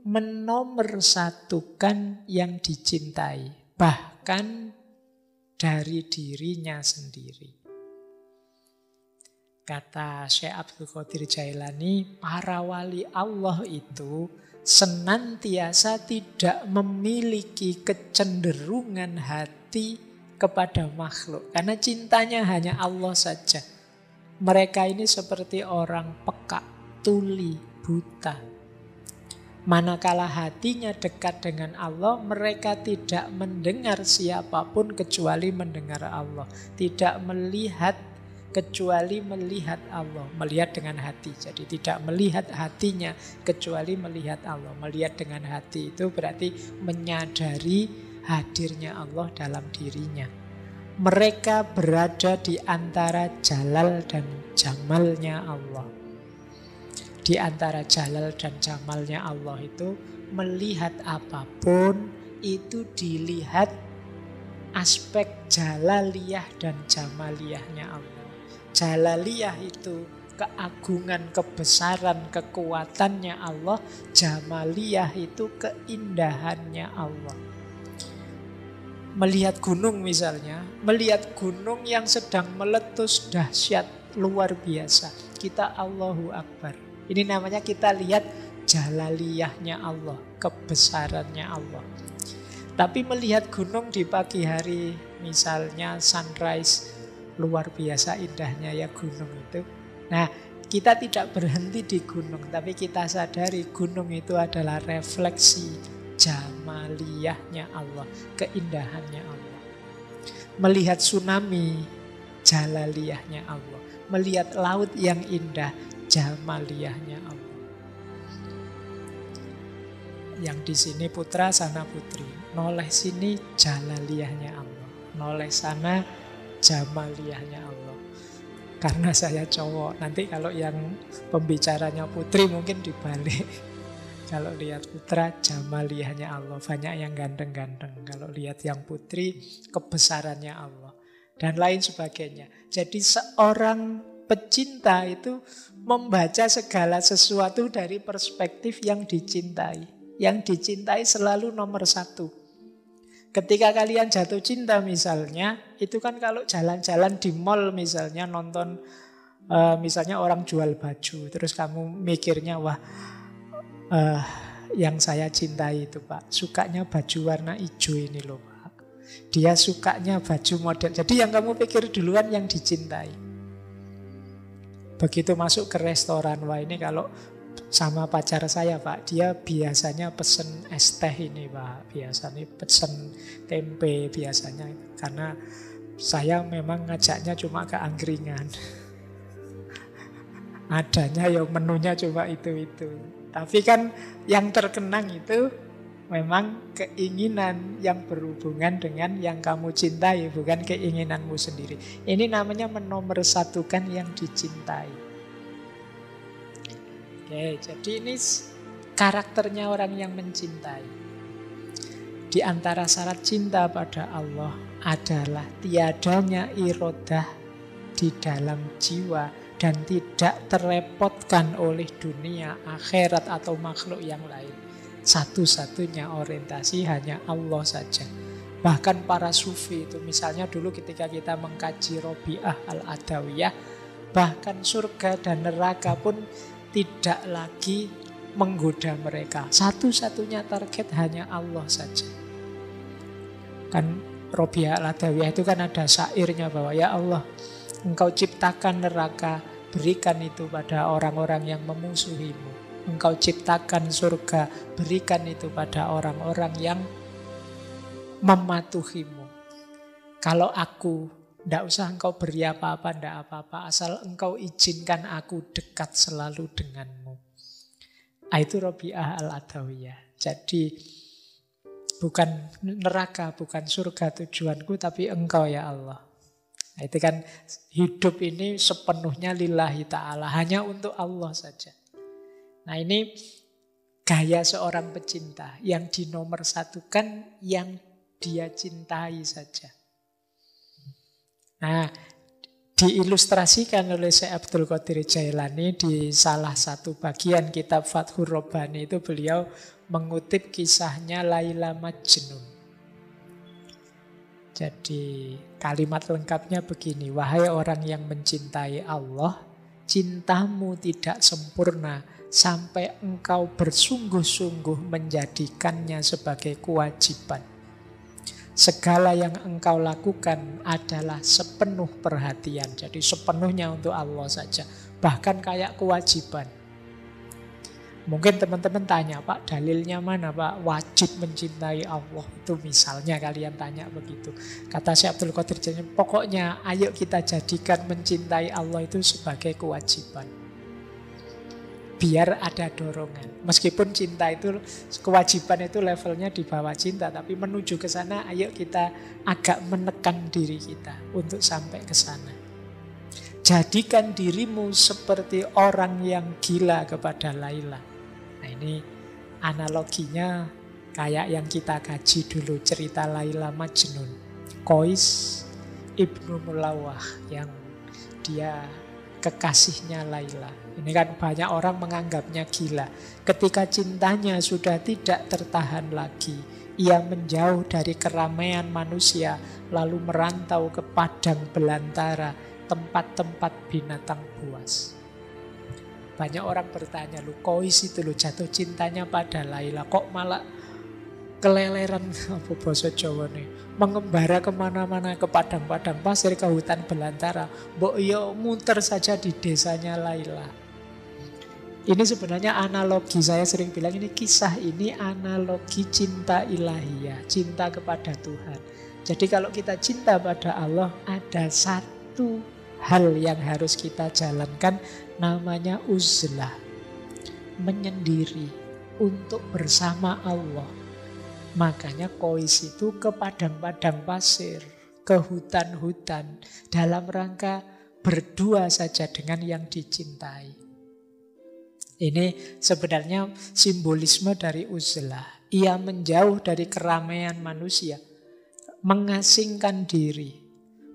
menomorsatukan yang dicintai, bahkan dari dirinya sendiri. Kata Syekh Abdul Qadir Jailani, para wali Allah itu senantiasa tidak memiliki kecenderungan hati kepada makhluk, karena cintanya hanya Allah saja. Mereka ini seperti orang peka, tuli, buta. Manakala hatinya dekat dengan Allah, mereka tidak mendengar siapapun kecuali mendengar Allah. Tidak melihat kecuali melihat Allah. Melihat dengan hati. Jadi tidak melihat hatinya kecuali melihat Allah. Melihat dengan hati itu berarti menyadari hadirnya Allah dalam dirinya. Mereka berada di antara jalal dan jamalnya Allah. Di antara jalal dan jamalnya Allah itu, melihat apapun itu dilihat aspek jalaliyah dan jamaliyahnya Allah. Jalaliyah itu keagungan, kebesaran, kekuatannya Allah. Jamaliyah itu keindahannya Allah. Melihat gunung misalnya, melihat gunung yang sedang meletus dahsyat, luar biasa. Kita Allahu Akbar. Ini namanya kita lihat jalaliyahnya Allah, kebesarannya Allah. Tapi melihat gunung di pagi hari, misalnya sunrise, luar biasa indahnya ya gunung itu. Nah, kita tidak berhenti di gunung, tapi kita sadari gunung itu adalah refleksi jamaliyahnya Allah, keindahannya Allah. Melihat tsunami, jalaliyahnya Allah. Melihat laut yang indah, jamaliyahnya Allah. Yang di sini putra, sana putri. Noleh sini jalaliyahnya Allah. Noleh sana jamaliyahnya Allah. Karena saya cowok, nanti kalau yang pembicaranya putri mungkin dibalik. Kalau lihat putra, jamaliyahnya Allah. Banyak yang ganteng-ganteng. Kalau lihat yang putri, kebesarannya Allah. Dan lain sebagainya. Jadi seorang pecinta itu membaca segala sesuatu dari perspektif yang dicintai. Yang dicintai selalu nomor satu. Ketika kalian jatuh cinta misalnya, itu kan kalau jalan-jalan di mall misalnya, nonton misalnya orang jual baju, terus kamu mikirnya, wah yang saya cintai itu Pak, sukanya baju warna hijau ini loh Pak. Dia sukanya baju model. Jadi yang kamu pikir duluan yang dicintai. Begitu masuk ke restoran, wah ini kalau sama pacar saya Pak, dia biasanya pesen es teh ini Pak, biasanya pesen tempe biasanya, karena saya memang ngajaknya cuma ke angkringan. Adanya ya menunya cuma itu-itu. Tapi kan yang terkenang itu memang keinginan yang berhubungan dengan yang kamu cintai, bukan keinginanmu sendiri. Ini namanya menomorsatukan yang dicintai. Oke, jadi ini karakternya orang yang mencintai. Di antara syarat cinta pada Allah adalah tiadanya irodah di dalam jiwa dan tidak terrepotkan oleh dunia, akhirat atau makhluk yang lain. Satu-satunya orientasi hanya Allah saja. Bahkan para sufi itu, misalnya dulu ketika kita mengkaji Robi'ah al-Adawiyah, bahkan surga dan neraka pun tidak lagi menggoda mereka. Satu-satunya target hanya Allah saja. Kan Robi'ah al-Adawiyah itu kan ada syairnya bahwa ya Allah, Engkau ciptakan neraka, berikan itu pada orang-orang yang memusuhimu. Engkau ciptakan surga, berikan itu pada orang-orang yang mematuhimu. Kalau aku, tidak usah engkau beri apa-apa, tidak apa-apa, asal engkau izinkan aku dekat selalu denganmu. Itu Robi'ah al-Adawiyah. Jadi bukan neraka, bukan surga tujuanku, tapi engkau ya Allah. Nah, itu kan hidup ini sepenuhnya lillahi ta'ala, hanya untuk Allah saja. Nah ini gaya seorang pecinta yang dinomorsatukan yang dia cintai saja. Nah Diilustrasikan oleh Syekh Abdul Qadir Jailani di salah satu bagian kitab Fathur Rabbani itu beliau mengutip kisahnya Laila Majnun. Jadi kalimat lengkapnya begini, wahai orang yang mencintai Allah, cintamu tidak sempurna sampai engkau bersungguh-sungguh menjadikannya sebagai kewajiban. Segala yang engkau lakukan adalah sepenuh perhatian. Jadi sepenuhnya untuk Allah saja. Bahkan kayak kewajiban. Mungkin teman-teman tanya, Pak, dalilnya mana, Pak? Wajib mencintai Allah. Itu misalnya kalian tanya begitu. Kata Syekh Abdul Qadir Jailani, pokoknya ayo kita jadikan mencintai Allah itu sebagai kewajiban. Biar ada dorongan. Meskipun cinta itu, kewajiban itu levelnya di bawah cinta, tapi menuju ke sana ayo kita agak menekan diri kita untuk sampai ke sana. Jadikan dirimu seperti orang yang gila kepada Laila. Nah ini analoginya kayak yang kita kaji dulu, cerita Laila Majnun. Qais Ibnu Mulawah yang dia kekasihnya Laila. Ini kan banyak orang menganggapnya gila. Ketika cintanya sudah tidak tertahan lagi, ia menjauh dari keramaian manusia, lalu merantau ke padang belantara, tempat-tempat binatang buas. Banyak orang bertanya, lu Qais itu lu jatuh cintanya pada Laila, kok malah keleleran, apa bahasa Jawa nih, mengembara kemana-mana, ke padang-padang pasir, ke hutan belantara. Mbok yo muter saja di desanya Laila. Ini sebenarnya analogi, saya sering bilang ini kisah ini analogi cinta ilahiyah, cinta kepada Tuhan. Jadi kalau kita cinta pada Allah, ada satu hal yang harus kita jalankan, namanya uzlah, menyendiri untuk bersama Allah. Makanya Qais itu ke padang-padang pasir, ke hutan-hutan, dalam rangka berdua saja dengan yang dicintai. Ini sebenarnya simbolisme dari uzlah. Ia menjauh dari keramaian manusia, mengasingkan diri,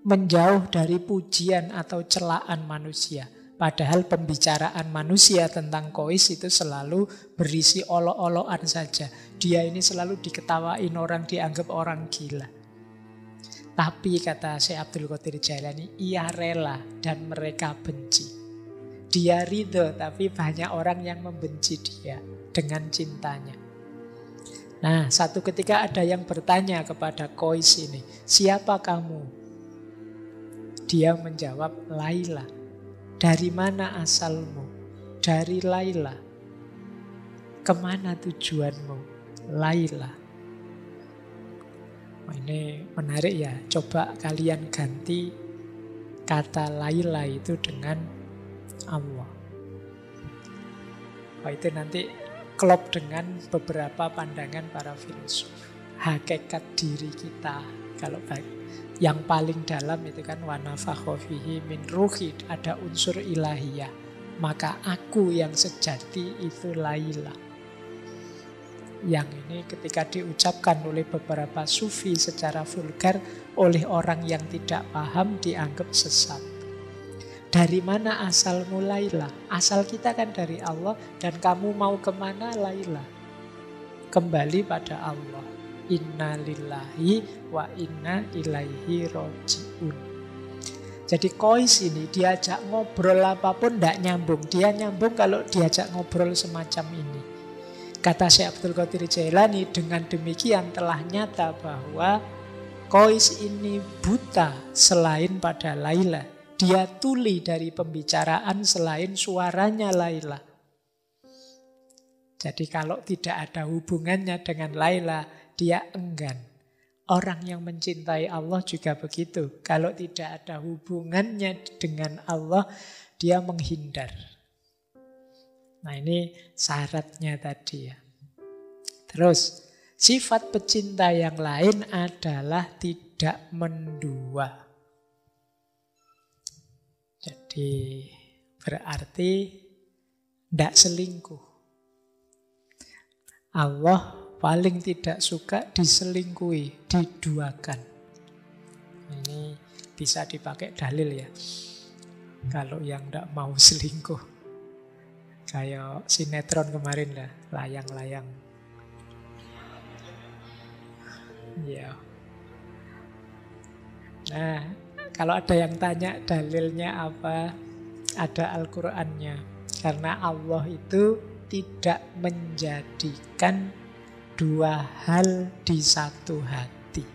menjauh dari pujian atau celaan manusia. Padahal pembicaraan manusia tentang Qais itu selalu berisi olok-olokan saja. Dia ini selalu diketawain orang, dianggap orang gila. Tapi kata Syekh Abdul Qadir Jailani, ia rela dan mereka benci. Dia ridho, tapi banyak orang yang membenci dia dengan cintanya. Nah, satu ketika ada yang bertanya kepada Qais ini, siapa kamu? Dia menjawab, Laila. Dari mana asalmu? Dari Laila. Kemana tujuanmu? Laila. Oh, ini menarik ya. Coba kalian ganti kata Laila itu dengan Allah. Oh, itu nanti klop dengan beberapa pandangan para filsuf. Hakikat diri kita, kalau yang paling dalam itu kan wa nafakha fihi min ruhi, ada unsur ilahiyah. Maka aku yang sejati itu Laila. Yang ini ketika diucapkan oleh beberapa sufi secara vulgar, oleh orang yang tidak paham dianggap sesat. Dari mana asalmu Laila? Asal kita kan dari Allah, dan kamu mau kemana Laila? Kembali pada Allah. Inna lillahi wa inna ilaihi roji'un. Jadi Qais ini diajak ngobrol apapun tidak nyambung. Dia nyambung kalau diajak ngobrol semacam ini. Kata Syekh Abdul Qadir Jailani, dengan demikian telah nyata bahwa Qais ini buta selain pada Laila. Dia tuli dari pembicaraan selain suaranya Laila. Jadi kalau tidak ada hubungannya dengan Laila, dia enggan. Orang yang mencintai Allah juga begitu. Kalau tidak ada hubungannya dengan Allah, dia menghindar. Nah ini syaratnya tadi ya. Terus, sifat pecinta yang lain adalah tidak mendua. Jadi berarti tidak selingkuh. Allah paling tidak suka diselingkuhi, diduakan. Ini bisa dipakai dalil ya. Kalau yang tidak mau selingkuh, kayak sinetron kemarin lah, layang-layang. Ya. Nah, kalau ada yang tanya dalilnya apa, ada Al-Qur'annya. Karena Allah itu tidak menjadikan dua hal di satu hati.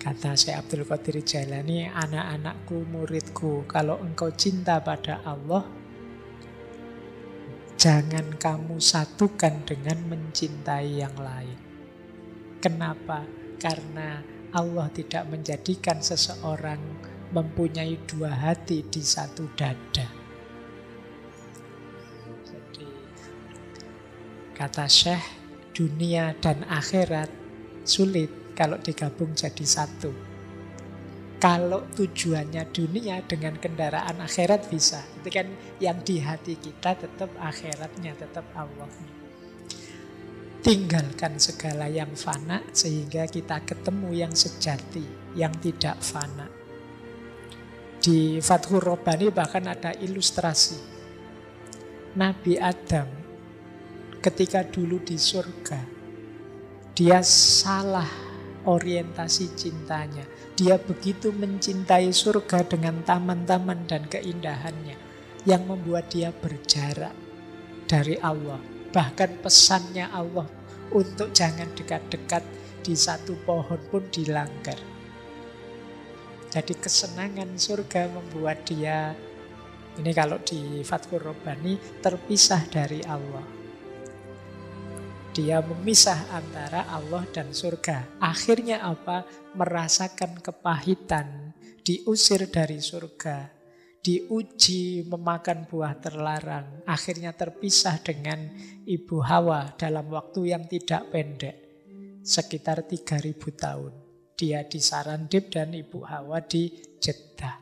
Kata Syekh Abdul Qadir Jailani, anak-anakku, muridku, kalau engkau cinta pada Allah, jangan kamu satukan dengan mencintai yang lain. Kenapa? Karena Allah tidak menjadikan seseorang mempunyai dua hati di satu dada. Jadi, kata Syekh, dunia dan akhirat sulit kalau digabung jadi satu. Kalau tujuannya dunia dengan kendaraan akhirat bisa. Itu kan yang di hati kita tetap akhiratnya, tetap Allahnya. Tinggalkan segala yang fana sehingga kita ketemu yang sejati, yang tidak fana. Di Fathur Rabbani bahkan ada ilustrasi. Nabi Adam ketika dulu di surga, dia salah orientasi cintanya. Dia begitu mencintai surga dengan taman-taman dan keindahannya yang membuat dia berjarak dari Allah. Bahkan pesannya Allah untuk jangan dekat-dekat di satu pohon pun dilanggar. Jadi kesenangan surga membuat dia, ini kalau di Fathur Rabbani, terpisah dari Allah. Dia memisah antara Allah dan surga. Akhirnya apa? Merasakan kepahitan, diusir dari surga, diuji memakan buah terlarang. Akhirnya terpisah dengan Ibu Hawa dalam waktu yang tidak pendek, sekitar 3.000 tahun. Dia di Sarandib dan Ibu Hawa di Jeddah.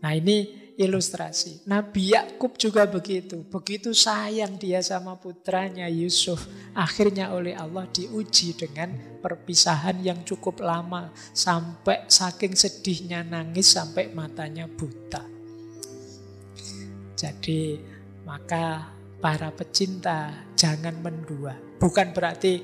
Nah, ini ilustrasi. Nabi Yakub juga begitu. Begitu sayang dia sama putranya Yusuf. Akhirnya oleh Allah diuji dengan perpisahan yang cukup lama. Sampai saking sedihnya nangis sampai matanya buta. Jadi maka para pecinta jangan mendua. Bukan berarti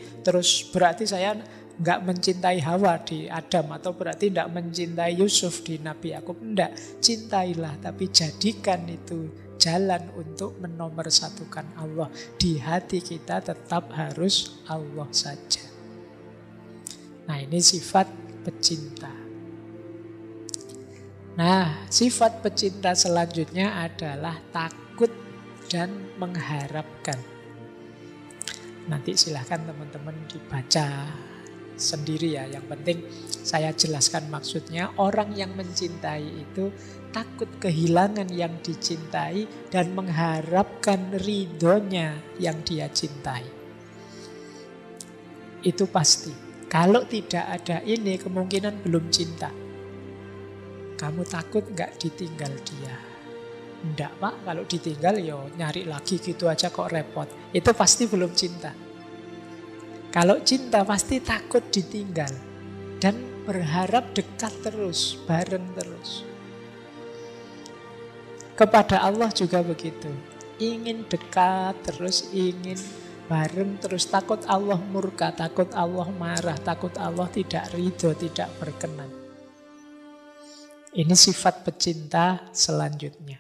saya nggak mencintai Hawa di Adam, atau berarti nggak mencintai Yusuf di Nabi Yakub. Enggak, cintailah, tapi jadikan itu jalan untuk menomorsatukan Allah. Di hati kita tetap harus Allah saja. Nah, ini sifat pecinta. Nah, sifat pecinta selanjutnya adalah takut dan mengharapkan. Nanti silahkan teman-teman dibaca sendiri ya. Yang penting saya jelaskan maksudnya. Orang yang mencintai itu takut kehilangan yang dicintai dan mengharapkan ridhonya yang dia cintai. Itu pasti. Kalau tidak ada ini, kemungkinan belum cinta. Kamu takut gak ditinggal dia? Enggak Pak, kalau ditinggal yo nyari lagi gitu aja kok repot. Itu pasti belum cinta. Kalau cinta pasti takut ditinggal dan berharap dekat terus, bareng terus. Kepada Allah juga begitu. Ingin dekat terus, ingin bareng terus. Takut Allah murka, takut Allah marah, takut Allah tidak ridho, tidak berkenan. Ini sifat pecinta selanjutnya.